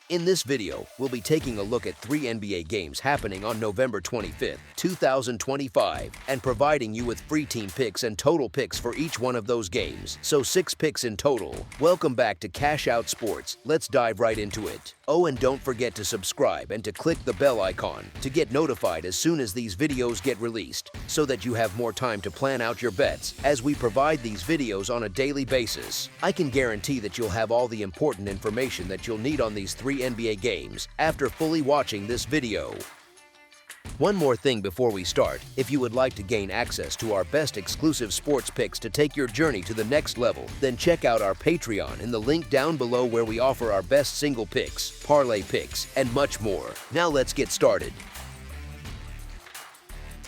In this video, we'll be taking a look at 3 NBA games happening on November 25th, 2025, and providing you with free team picks and total picks for each one of those games, so 6 picks in total. Welcome back to Cash Out Sports. Let's dive right into it. Oh, and don't forget to subscribe and to click the bell icon to get notified as soon as these videos get released, so that you have more time to plan out your bets as we provide these videos on a daily basis. I can guarantee that you'll have all the important information that you'll need on these 3 NBA games after fully watching this video. One more thing before we start, if you would like to gain access to our best exclusive sports picks to take your journey to the next level, then check out our Patreon in the link down below where we offer our best single picks, parlay picks, and much more. Now let's get started.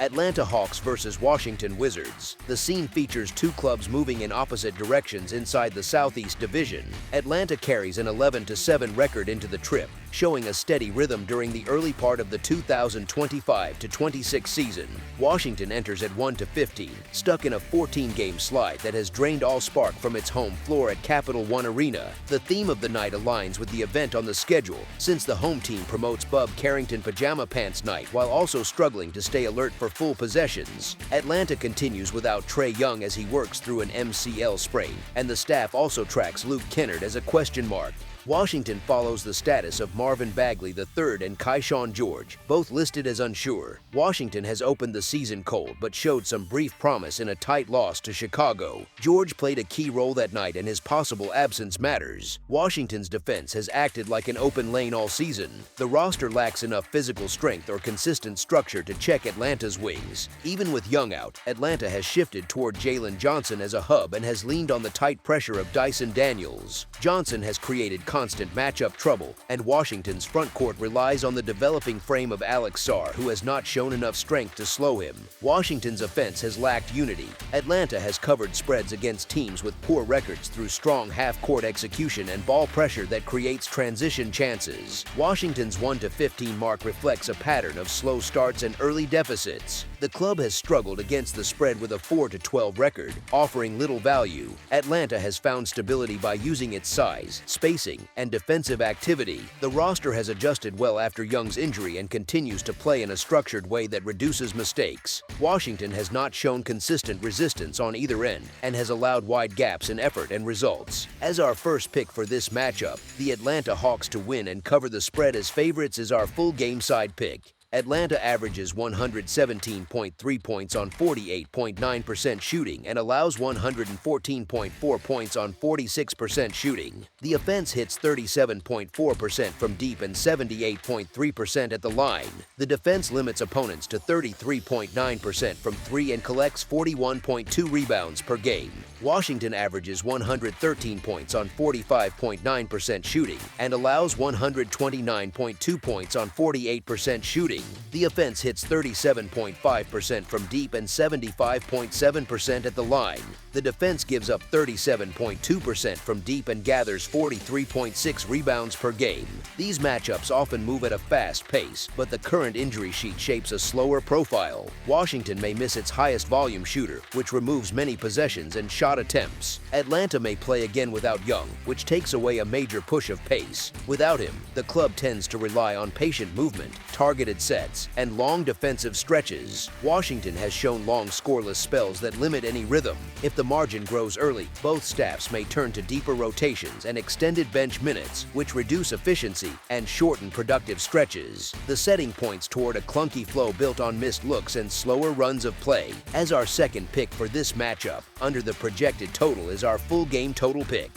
Atlanta Hawks versus Washington Wizards. The scene features 2 clubs moving in opposite directions inside the Southeast Division. Atlanta carries an 11-7 record into the trip, showing a steady rhythm during the early part of the 2025-26 season. Washington enters at 1-15, stuck in a 14-game slide that has drained all spark from its home floor at Capital One Arena. The theme of the night aligns with the event on the schedule, since the home team promotes Bub Carrington Pajama Pants Night while also struggling to stay alert for full possessions. Atlanta continues without Trae Young as he works through an MCL sprain, and the staff also tracks Luke Kennard as a question mark. Washington follows the status of Marvin Bagley III and Keyshawn George, both listed as unsure. Washington has opened the season cold but showed some brief promise in a tight loss to Chicago. George played a key role that night and his possible absence matters. Washington's defense has acted like an open lane all season. The roster lacks enough physical strength or consistent structure to check Atlanta's wings. Even with Young out, Atlanta has shifted toward Jalen Johnson as a hub and has leaned on the tight pressure of Dyson Daniels. Johnson has created constant matchup trouble, and Washington's front court relies on the developing frame of Alex Sarr, who has not shown enough strength to slow him. Washington's offense has lacked unity. Atlanta has covered spreads against teams with poor records through strong half-court execution and ball pressure that creates transition chances. Washington's 1-15 mark reflects a pattern of slow starts and early deficits. The club has struggled against the spread with a 4-12 record, offering little value. Atlanta has found stability by using its size, spacing, and defensive activity. The roster has adjusted well after Young's injury and continues to play in a structured way that reduces mistakes. Washington has not shown consistent resistance on either end and has allowed wide gaps in effort and results. As our first pick for this matchup, the Atlanta Hawks to win and cover the spread as favorites is our full game side pick. Atlanta averages 117.3 points on 48.9% shooting and allows 114.4 points on 46% shooting. The offense hits 37.4% from deep and 78.3% at the line. The defense limits opponents to 33.9% from 3 and collects 41.2 rebounds per game. Washington averages 113 points on 45.9% shooting and allows 129.2 points on 48% shooting. The offense hits 37.5% from deep and 75.7% at the line. The defense gives up 37.2% from deep and gathers 43.6 rebounds per game. These matchups often move at a fast pace, but the current injury sheet shapes a slower profile. Washington may miss its highest volume shooter, which removes many possessions and shot attempts. Atlanta may play again without Young, which takes away a major push of pace. Without him, the club tends to rely on patient movement, targeted sets, and long defensive stretches. Washington has shown long scoreless spells that limit any rhythm. If the margin grows early, both staffs may turn to deeper rotations and extended bench minutes, which reduce efficiency and shorten productive stretches. The setting points toward a clunky flow built on missed looks and slower runs of play. As our second pick for this matchup, under the projected total is our full game total pick.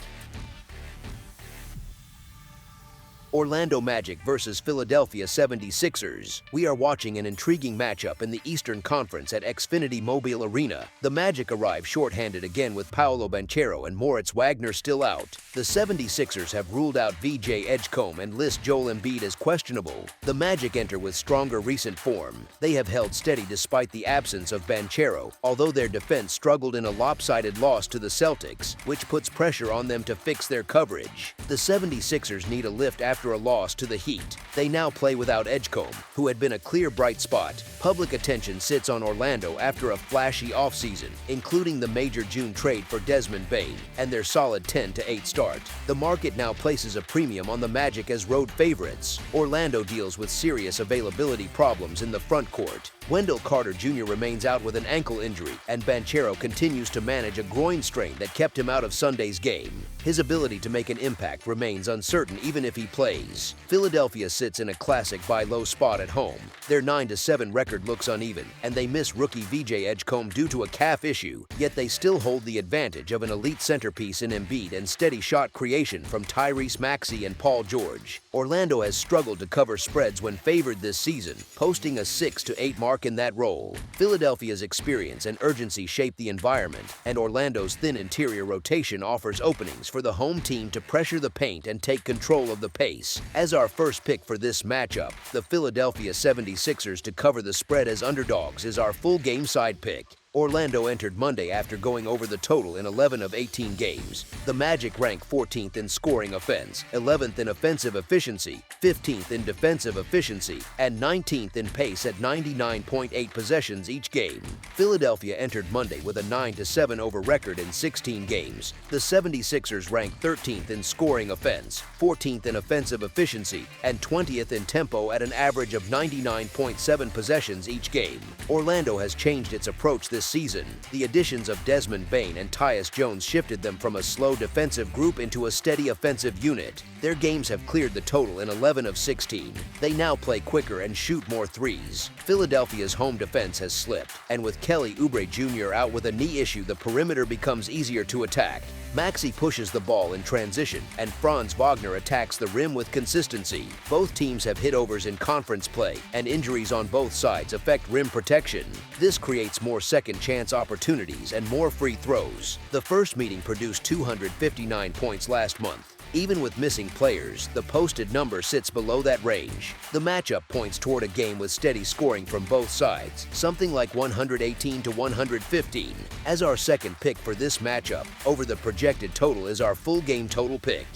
Orlando Magic versus Philadelphia 76ers. We are watching an intriguing matchup in the Eastern Conference at Xfinity Mobile Arena. The Magic arrive shorthanded again with Paolo Banchero and Moritz Wagner still out. The 76ers have ruled out VJ Edgecombe and list Joel Embiid as questionable. The Magic enter with stronger recent form. They have held steady despite the absence of Banchero, although their defense struggled in a lopsided loss to the Celtics, which puts pressure on them to fix their coverage. The 76ers need a lift after after a loss to the Heat. They now play without Edgecombe, who had been a clear bright spot. Public attention sits on Orlando after a flashy offseason, including the major June trade for Desmond Bane and their solid 10-8 start. The market now places a premium on the Magic as road favorites. Orlando deals with serious availability problems in the front court. Wendell Carter Jr. remains out with an ankle injury, and Banchero continues to manage a groin strain that kept him out of Sunday's game. His ability to make an impact remains uncertain even if he plays. Philadelphia sits in a classic buy low spot at home. Their 9-7 record looks uneven, and they miss rookie VJ Edgecombe due to a calf issue, yet they still hold the advantage of an elite centerpiece in Embiid and steady shot creation from Tyrese Maxey and Paul George. Orlando has struggled to cover spreads when favored this season, posting a 6-8 mark in that role. Philadelphia's experience and urgency shape the environment, and Orlando's thin interior rotation offers openings for the home team to pressure the paint and take control of the pace. As our first pick for this matchup, the Philadelphia 76ers to cover the spread as underdogs is our full game side pick. Orlando entered Monday after going over the total in 11 of 18 games. The Magic rank 14th in scoring offense, 11th in offensive efficiency, 15th in defensive efficiency, and 19th in pace at 99.8 possessions each game. Philadelphia entered Monday with a 9-7 over record in 16 games. The 76ers rank 13th in scoring offense, 14th in offensive efficiency, and 20th in tempo at an average of 99.7 possessions each game. Orlando has changed its approach this season. The additions of Desmond Bane and Tyus Jones shifted them from a slow defensive group into a steady offensive unit. Their games have cleared the total in 11 of 16. They now play quicker and shoot more threes. Philadelphia's home defense has slipped, and with Kelly Oubre Jr. out with a knee issue, the perimeter becomes easier to attack. Maxey pushes the ball in transition, and Franz Wagner attacks the rim with consistency. Both teams have hit overs in conference play, and injuries on both sides affect rim protection. This creates more second chance opportunities and more free throws. The first meeting produced 259 points last month. Even with missing players, the posted number sits below that range. The matchup points toward a game with steady scoring from both sides, something like 118-115. As our second pick for this matchup, over the projected total is our full game total pick.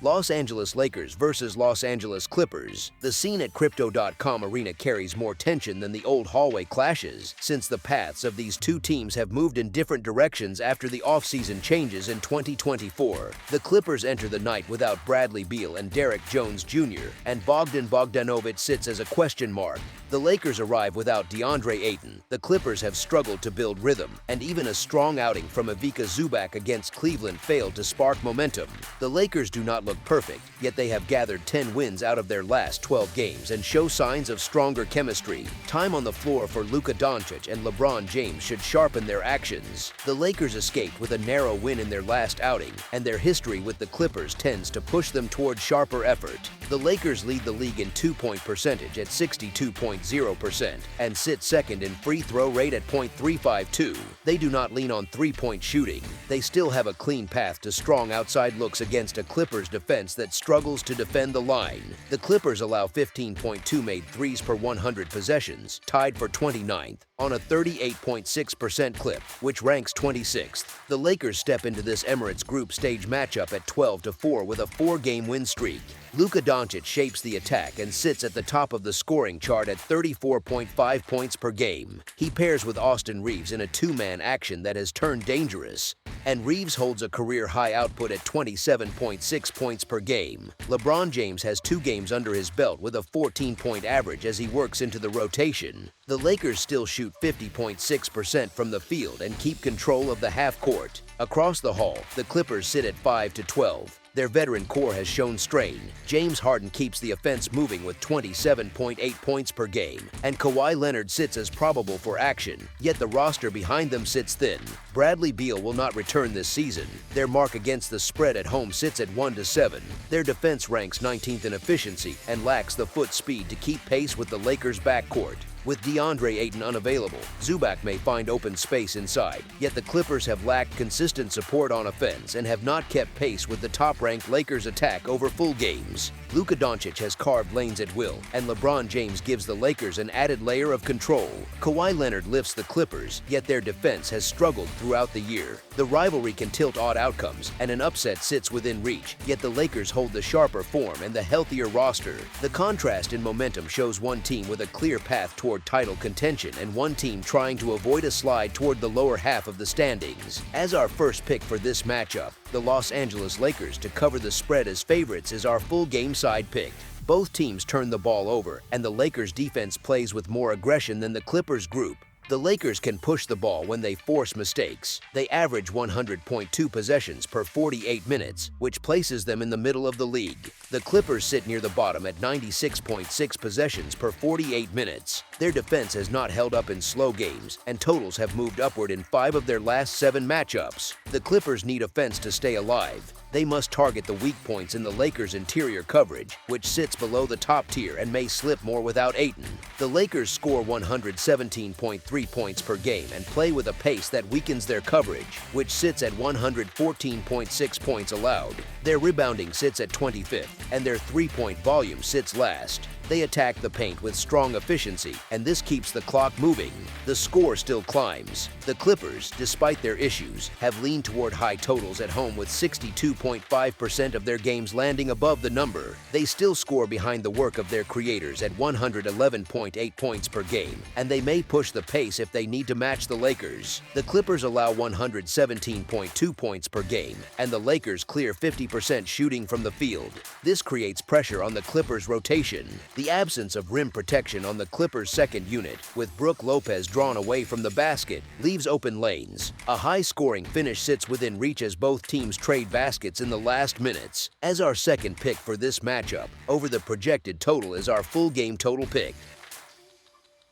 Los Angeles Lakers versus Los Angeles Clippers. The scene at Crypto.com Arena carries more tension than the old hallway clashes, since the paths of these two teams have moved in different directions after the offseason changes in 2024. The Clippers enter the night without Bradley Beal and Derek Jones Jr., and Bogdan Bogdanovic sits as a question mark. The Lakers arrive without DeAndre Ayton. The Clippers have struggled to build rhythm, and even a strong outing from Ivica Zubac against Cleveland failed to spark momentum. The Lakers do not look perfect, yet they have gathered 10 wins out of their last 12 games and show signs of stronger chemistry. Time on the floor for Luka Doncic and LeBron James should sharpen their actions. The Lakers escaped with a narrow win in their last outing, and their history with the Clippers tends to push them toward sharper effort. The Lakers lead the league in two-point percentage at 62.0% and sit second in free throw rate at .352. They do not lean on three-point shooting. They still have a clean path to strong outside looks against a Clippers defense that struggles to defend the line. The Clippers allow 15.2 made threes per 100 possessions, tied for 29th, on a 38.6% clip, which ranks 26th. The Lakers step into this Emirates group stage matchup at 12-4 with a 4-game win streak. Luka Doncic shapes the attack and sits at the top of the scoring chart at 34.5 points per game. He pairs with Austin Reeves in a two-man action that has turned dangerous, and Reeves holds a career-high output at 27.6 points per game. LeBron James has 2 games under his belt with a 14-point average as he works into the rotation. The Lakers still shoot 50.6% from the field and keep control of the half court. Across the hall, the Clippers sit at 5-12. Their veteran core has shown strain. James Harden keeps the offense moving with 27.8 points per game, and Kawhi Leonard sits as probable for action, yet the roster behind them sits thin. Bradley Beal will not return this season. Their mark against the spread at home sits at 1-7. Their defense ranks 19th in efficiency and lacks the foot speed to keep pace with the Lakers' backcourt. With DeAndre Ayton unavailable, Zubac may find open space inside, yet the Clippers have lacked consistent support on offense and have not kept pace with the top top-ranked Lakers attack over full games. Luka Doncic has carved lanes at will, and LeBron James gives the Lakers an added layer of control. Kawhi Leonard lifts the Clippers, yet their defense has struggled throughout the year. The rivalry can tilt odd outcomes, and an upset sits within reach, yet the Lakers hold the sharper form and the healthier roster. The contrast in momentum shows one team with a clear path toward title contention and one team trying to avoid a slide toward the lower half of the standings. As our first pick for this matchup, the Los Angeles Lakers to cover the spread as favorites is our full game side pick. Both teams turn the ball over, and the Lakers defense plays with more aggression than the Clippers group. The Lakers can push the ball when they force mistakes. They average 100.2 possessions per 48 minutes, which places them in the middle of the league. The Clippers sit near the bottom at 96.6 possessions per 48 minutes. Their defense has not held up in slow games, and totals have moved upward in 5 of their last 7 matchups. The Clippers need offense to stay alive. They must target the weak points in the Lakers' interior coverage, which sits below the top tier and may slip more without Ayton. The Lakers score 117.3 points per game and play with a pace that weakens their coverage, which sits at 114.6 points allowed. Their rebounding sits at 25th, and their three-point volume sits last. They attack the paint with strong efficiency, and this keeps the clock moving. The score still climbs. The Clippers, despite their issues, have leaned toward high totals at home with 62.5% of their games landing above the number. They still score behind the work of their creators at 111.8 points per game, and they may push the pace if they need to match the Lakers. The Clippers allow 117.2 points per game, and the Lakers clear 50% shooting from the field. This creates pressure on the Clippers' rotation. The absence of rim protection on the Clippers' second unit, with Brook Lopez drawn away from the basket, leaves open lanes. A high-scoring finish sits within reach as both teams trade baskets in the last minutes. As our second pick for this matchup, over the projected total is our full game total pick.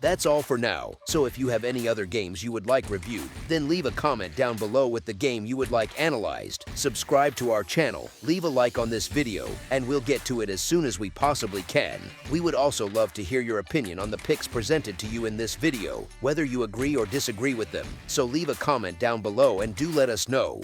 That's all for now, so if you have any other games you would like reviewed, then leave a comment down below with the game you would like analyzed, subscribe to our channel, leave a like on this video, and we'll get to it as soon as we possibly can. We would also love to hear your opinion on the picks presented to you in this video, whether you agree or disagree with them, so leave a comment down below and do let us know.